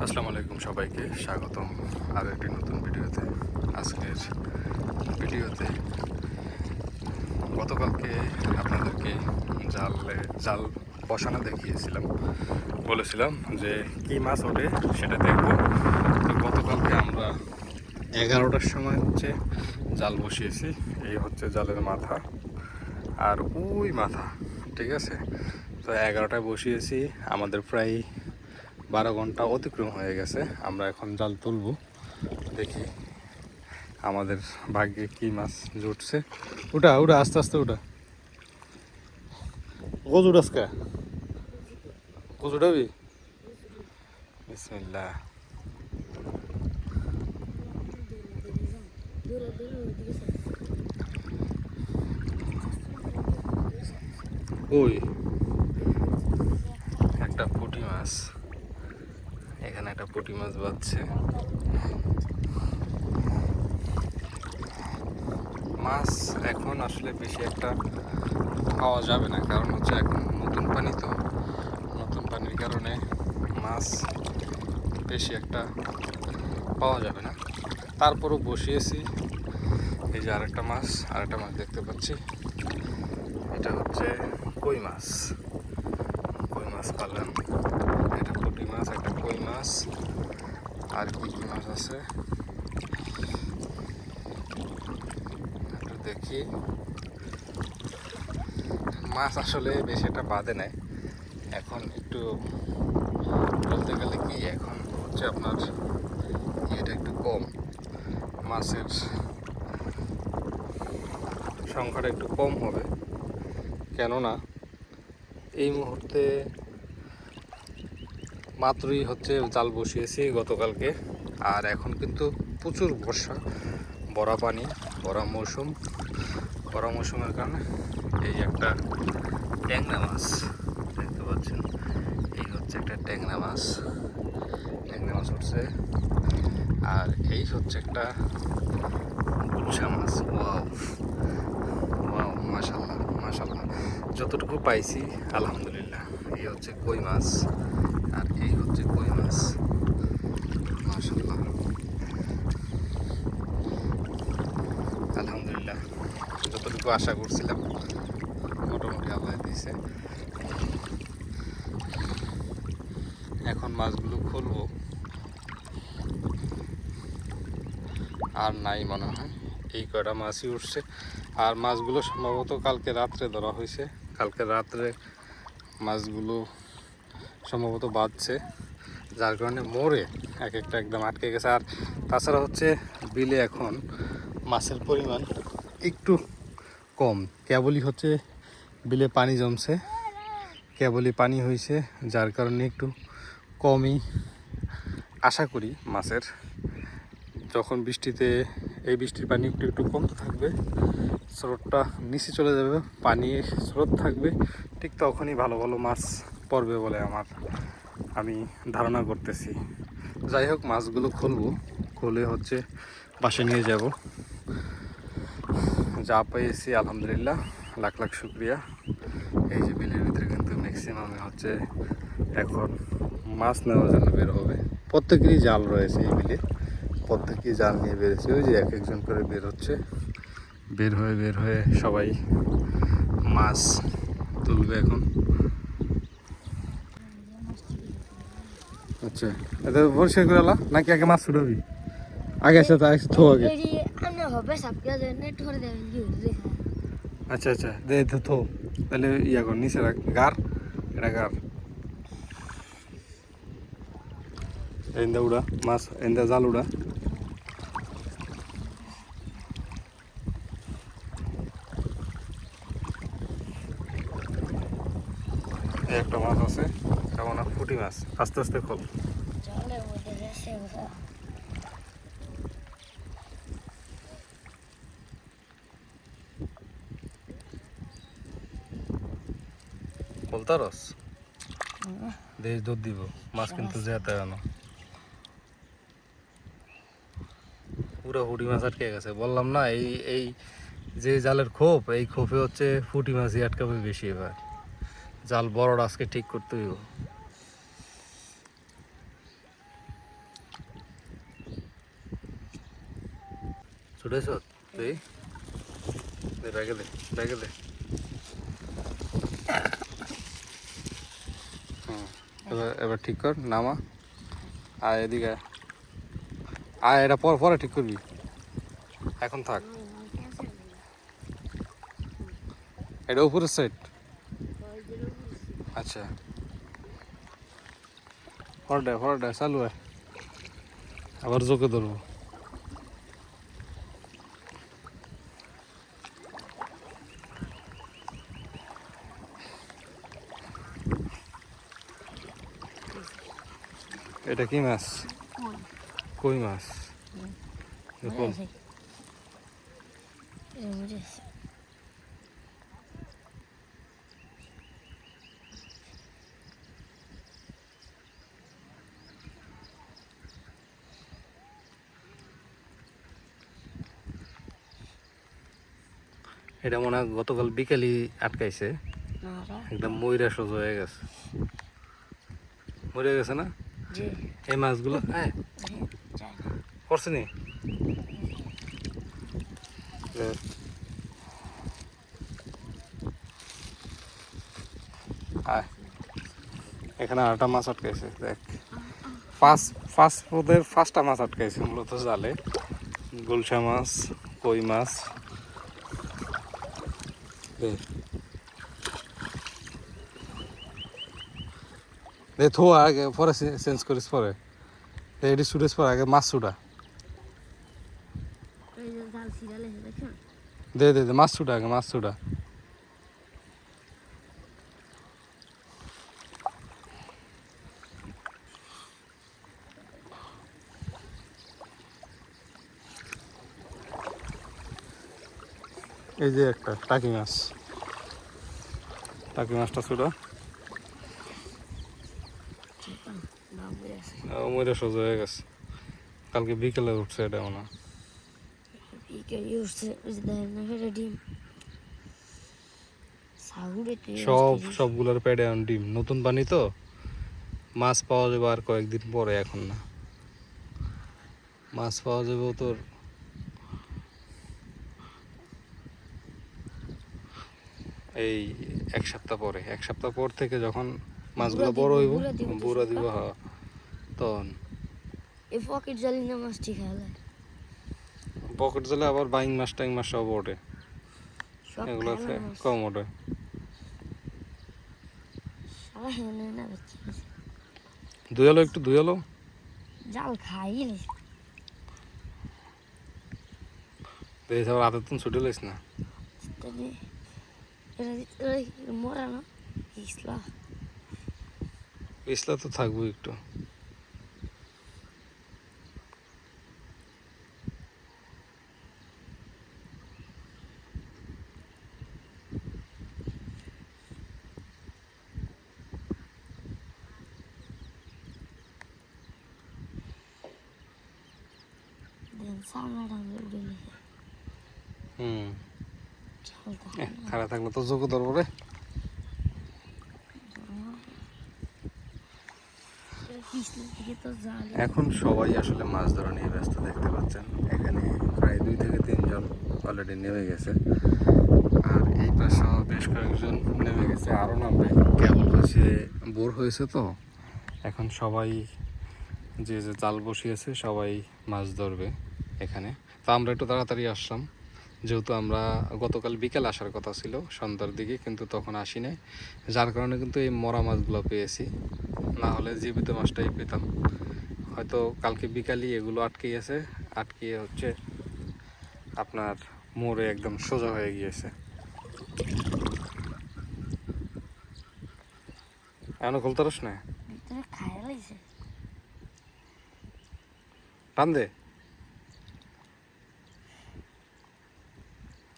আসসালামু আলাইকুম, সবাইকে স্বাগতম আর একটি নতুন ভিডিওতে। আজকের ভিডিওতে গতকালকে আপনাদেরকে জাল বসানো দেখিয়েছিলাম, বলেছিলাম যে কি মাছ ওঠে সেটা দেখব। তো গতকালকে আমরা 11টার সময় জাল বসিয়েছি। এই হচ্ছে জালের মাথা আর ওই মাথা, ঠিক আছে। তো 11টায় বসিয়েছি, আমাদের প্রায় 12 ঘন্টা অতিক্রম হয়ে গেছে। আমরা এখন জাল তুলব, দেখি আমাদের ভাগ্যে কি মাছ জুটছে। উঠা উঠা আস্তে আস্তে উঠা। গোজ উঠাসকা, গোজ উঠাবি। বিসমিল্লাহ। ওই একটা পুঁটি মাছ, এখানে একটা পুঁটি মাছ বাজছে। মাছ এখন আসলে বেশি একটা পাওয়া যাবে না, কারণ এখন নতুন পানি, তো নতুন পানির কারণে মাছ বেশি একটা পাওয়া যাবে না। তারপরও বসিয়েছি। এই যে আরেকটা মাছ দেখতে পাচ্ছি, এটা হচ্ছে কই মাছ। কই মাছ পারলাম, এটা পুঁটি মাছ, একটা কই মাছ, আর কি কি মাছ আছে একটু দেখি। মাছ আসলে বেশি একটা বাঁধে নেয় এখন, একটু বলতে গেলে কি এখন আপনার এটা একটু কম, মাছের সংখ্যাটা একটু কম হবে। কেননা এই মুহূর্তে মাত্রই জাল বসিয়েছি গতকালকে, আর এখন কিন্তু প্রচুর বর্ষা, ভরা পানি, ভরা মৌসুমের কারণে এই একটা ট্যাংরা মাছ দেখতে পাচ্ছেন। এই হচ্ছে একটা ট্যাংরা মাছ উঠছে। আর এই হচ্ছে একটা গুলশা মাছ। ওয়াও ওয়াও, মাশাআল্লাহ মাশাআল্লাহ, যতটুকু পাইছি আলহামদুলিল্লাহ। এই হচ্ছে কই মাছ, আর এই হচ্ছে কই মাছ, মাশাআল্লাহ আলহামদুলিল্লাহ। যতটুকু আশা করছিলাম মোটামুটি আল্লাহ দিয়েছে। এখন মাছগুলো খুলবো, আর নাই মনে হয়, এই কয়টা মাছই উঠছে। আর মাছগুলো সম্ভবত কালকে রাত্রে ধরা হয়েছে, কালকে রাত্রে মাছগুলো সম্ভবত বাঁধছে, যার কারণে মোড়ে এক একটা একদম আটকে গেছে। আর তাছাড়া বিলে এখন মাছের পরিমাণ একটু কম, কেবলই বিলে পানি জমছে, কেবলই পানি হয়েছে, যার কারণে একটু কমই আশা করি মাছের। যখন এই বৃষ্টির পানি একটু একটু কমতে থাকবে, স্রোতটা নিচে চলে যাবে, পানির স্রোত থাকবে, ঠিক তখনই ভালো ভালো মাছ পড়বে বলে আমি ধারণা করতেছি। যাই হোক, মাছগুলো খুলে বাসে নিয়ে যাব। যা পেয়েছি আলহামদুলিল্লাহ, লাখ লাখ শুক্রিয়া। এই যে বিলের ভিতরে কিন্তু ম্যাক্সিমামে এখন মাছ নেওয়ার জন্য বের হবে। প্রত্যেকেরই জাল রয়েছে এই বিলে, প্রত্যেকেই জাল নিয়ে বেরোচ্ছে। ওই যে এক একজন করে বের হয়ে সবাই মাছ তুলবে এখন। আচ্ছা, এটা পরিষ্কার করে আলা নাকি আগে মাছ ছুটাবি? আগে আসে থো আগে। আচ্ছা আচ্ছা, দে থো, তাহলে ইয়া কর, নিচে রাখ, এটা গার এন্দা উড়া মাছ, এন্দা জাল উড়া। একটা মাছ আছে, কেমন পুঁটি মাছ, আস্তে আস্তে খোল। খোলতারস দেশ দুধ দিব, মাছ কিন্তু যেতে না। পুরো পুঁটি মাছ আটকে গেছে, বললাম না। এই যে জালের খোপ, এই খোপে পুঁটি মাছই আটকাবে বেশি। এবার জাল বড়টা আজকে ঠিক করতে হইব। ছুটেছ তুই ব্যাগে দে ব্যাগে দে এবার এবার ঠিক কর নামা আয় এদিকে আয় এটা পরে পরে ঠিক করবি এখন থাক এটা উপরের সাইড আচ্ছা ফরডে চালু হয় আবার জোকে ধরবো এটা কি মাছ কই মাছ দেখুন এটা মনে হয় গতকাল বিকেলই আটকাইছে একদম ময়রা সোজ হয়ে গেছে মরে গেছে না এই মাছগুলো হ্যাঁ করছে নি এখানে আরেকটা মাছ আটকাইছে দেখ ফার্স্টটা মাছ আটকাইছে মূলত জালে গুলশা মাছ কই মাছ দে থো আগে পরে চেঞ্জ করিস পরে এটি ছুটিস পরে আগে মাছ ছুটা দে দে দে মাছ ছুটা আগে মাছ ছুটা এই যে একটা টাকি মাছটা ছুটা ময়রা সোজা হয়ে গেছে কালকে বিকেলে উঠছে এটা মনে হয় সবগুলোর পেটে এখন ডিম নতুন পানি তো মাছ পাওয়া যাবে আর কয়েকদিন পরে এখন না মাছ পাওয়া যাবে তোর এই এক সপ্তাহ পর থেকে যখন মাছগুলো বড় হইব বুড়া দিব হ্যাঁ তখন এই পকেট জালি না মাছ ঠিক হলে পকেট জালে আবার বাইং মাছ টাইং মাছ সব ওঠে এগুলো কম ওঠে ধুয়ালো একটু ধুয়ালো জাল খাইল দেখে আবার হাতের তুমি ছুটে লাইস না মরা না ইসলা তো থাকবো একটু খারাপ থাকলে তো যোগ্য ধরবো রে এখন সবাই আসলে মাছ ধরা নিয়ে ব্যস্ত দেখতে পাচ্ছেন এখানে প্রায় 2 থেকে 3 জন অলরেডি নেমে গেছে আর এই পাশে বেশ কয়েকজন নেমে গেছে আরও নামবে কেবল হচ্ছে বোর হয়েছে তো এখন সবাই যে জাল বসিয়েছে সবাই মাছ ধরবে এখানে তো আমরা একটু তাড়াতাড়ি আসলাম যেহেতু আমরা গতকাল বিকেল আসার কথা ছিল সন্ধ্যার দিকে কিন্তু তখন আসি নাই যার কারণে কিন্তু এই মরা মাছগুলো পেয়েছি না হলে জীবিত মাছটাই পেতাম হয়তো কালকে বিকালই এগুলো আটকে গেছে আটকে হচ্ছে আপনার মোড়ে একদম সোজা হয়ে গিয়েছে এখনো খুলতে পারস না টান দে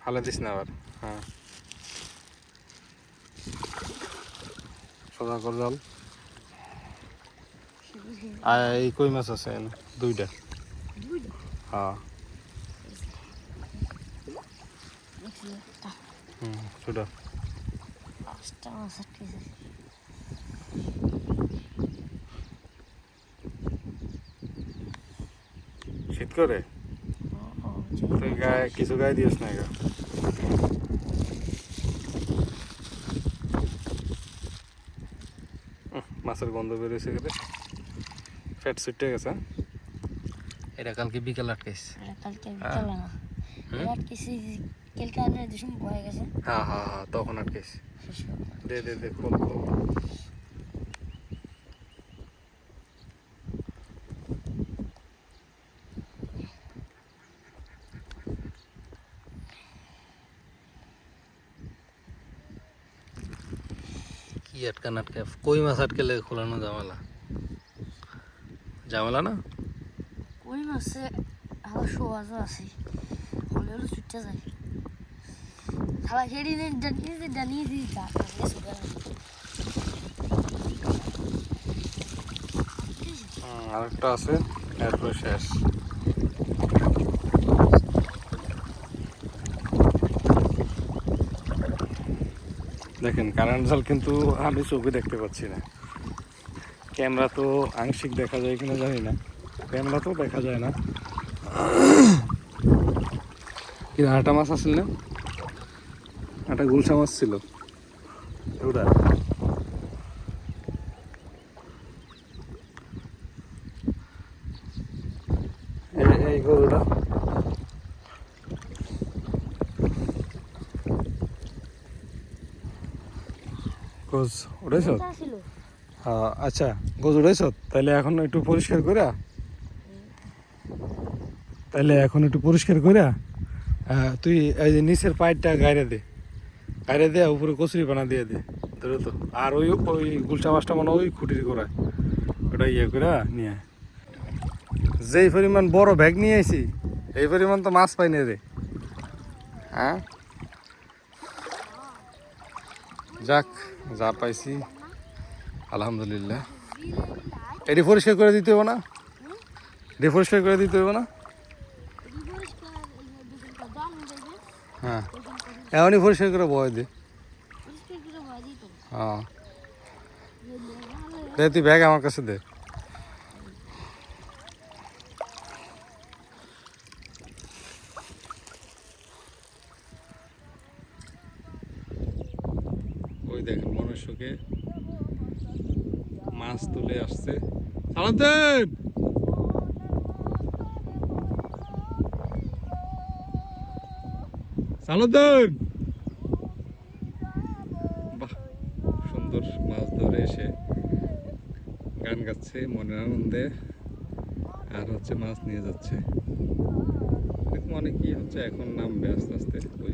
হালে দিস না আবার হ্যাঁ সোজা কর জল আর এই কই মাছ আছে দুইটা হ্যাঁ ছোট শীত করে তুই গায়ে কিছু গায়ে দিস না গা। মাছের গন্ধ বেরোয়েছে গেলে ফ্যাট সুটে গেছে। এটা কালকে বিকেল আটকাইছে। কালকে বিকালে না আটকেছি কালকে আনে দুশো বয়ে গেছে। হ্যাঁ হ্যাঁ হ্যাঁ তখন আটকাইছে। দে দে দে খোল খোল। কি আটকা নাটকা কই মাছ আটকেলে খোলানো ঝামেলা ঝামেলা না। ওই মাসে আবার শোয়াজও আছে হলে হলো ছুটতে যায় খালা খেয়ে জানিয়ে দিই আরেকটা আছে এরপর শেষ। দেখেন কারেন্ট জাল কিন্তু আমি চোখে দেখতে পাচ্ছি না, ক্যামেরা তো আংশিক দেখা যায় কিনা জানি না, ক্যামেরা তো দেখা যায় না। কি আটা মাছ আসল না, আটা গুলশা মাছ ছিল ওটা। এই গরুটা গোজ উড়াইছ? আচ্ছা গোজ উড়াইছ, তাহলে এখন একটু পরিষ্কার করে, তুই এই যে নিচের পাইপটা গাইরে দে, উপরে কচুরি পানা দিয়ে দে ধরো তো। আর ওই গুলশা মাছটা মানে ওই খুঁটির গোড়ায় ওটা ইয়ে করে নিয়ে আয়। যেই পরিমাণ বড় ব্যাগ নিয়ে আইছি এই পরিমাণ তো মাছ পাই না রে। হ্যাঁ যাক যা পাইছি আলহামদুলিল্লাহ। এটি পরিষ্কার করে দিতে হবে না, এটি পরিষ্কার করে দিতে হবে না। হ্যাঁ এমনই পরিষ্কার করে বয় দে। হ্যাঁ দে তুই ব্যাগ আমার কাছে দে। ওই দেখেন মনুষ্যকে মাছ তুলে আসছে। সালাউদ্দিন সালাউদ্দিন, বাহ সুন্দর মাছ ধরে এসে গান গাচ্ছে মনের আনন্দে, আর হচ্ছে মাছ নিয়ে যাচ্ছে। এরকম অনেকই হচ্ছে এখন নামবে আস্তে আস্তে ওই